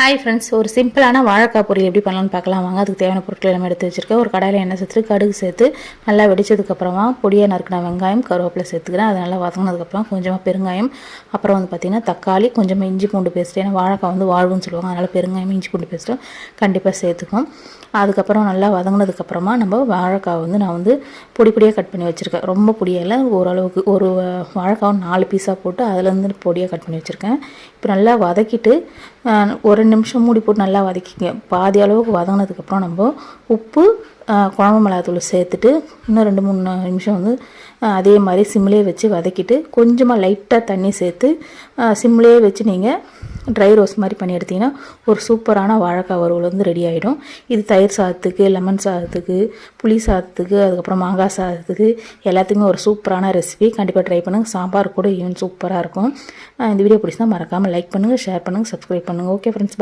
Hi friends, ஒரு சிம்பிளான வாழைக்காய் பொரியல் எப்படி பண்ணலான்னு பார்க்கலாம் வாங்க. அதுக்கு தேவையான பொருட்கள் எல்லாம் எடுத்து வச்சுருக்கேன். ஒரு கடாயில் எண்ணெய் சேர்த்து கடுகு சேர்த்து நல்லா வெடிச்சதுக்கப்புறமா பொடியாக நறுக்கின வெங்காயம் கருவேப்பிலை சேர்த்துக்கிறேன். அது நல்லா வதங்கினதுக்கப்புறம் கொஞ்சமாக பெருங்காயம், அப்புறம் பார்த்திங்கன்னா தக்காளி, கொஞ்சமாக இஞ்சி பூண்டு பேஸ்ட்டு. ஏன்னா வாழைக்காய் வாழ்வுன்னு சொல்லுவாங்க, அதனால் பெருங்காயம் இஞ்சி பூண்டு பேஸ்ட்டும் கண்டிப்பாக சேர்த்துக்கும். அதுக்கப்புறம் நல்லா வதங்கினதுக்கப்புறமா நம்ம வாழைக்காய் நான் பொடி பொடியாக கட் பண்ணி வச்சுருக்கேன். ரொம்ப பொடியாக ஓரளவுக்கு ஒரு வாழைக்காய் 4 பீஸாக போட்டு அதில் பொடியாக கட் பண்ணி வச்சுருக்கேன். இப்போ நல்லா வதக்கிட்டு ஒரு நிமிஷம் மூடி போட்டு நல்லா வதக்கிங்க. பாதி அளவுக்கு வதங்கினதுக்கப்புறம் நம்ம உப்பு, குழம்பு மிளகாத்தூள் சேர்த்துட்டு இன்னும் 2-3 நிமிஷம் அதே மாதிரி சிம்லேயே வச்சு வதக்கிட்டு கொஞ்சமாக லைட்டாக தண்ணி சேர்த்து சிம்லேயே வச்சு நீங்கள் ட்ரை ரோஸ்ட் மாதிரி பண்ணி எடுத்திங்கன்னா ஒரு சூப்பரான வாழைக்காய் வறுவல் ரெடி ஆகிடும். இது தயிர் சாதத்துக்கு, லெமன் சாதத்துக்கு, புளி சாதத்துக்கு, அதுக்கப்புறம் மாங்காய் சாதத்துக்கு எல்லாத்துக்குமே ஒரு சூப்பரான ரெசிபி. கண்டிப்பாக ட்ரை பண்ணுங்கள். சாம்பார் கூட ஈவன் சூப்பராக இருக்கும். இந்த வீடியோ பிடிச்சினா மறக்காமல் லைக் பண்ணுங்கள், ஷேர் பண்ணுங்கள், சப்ஸ்கிரைப் பண்ணுங்கள். Okay friends.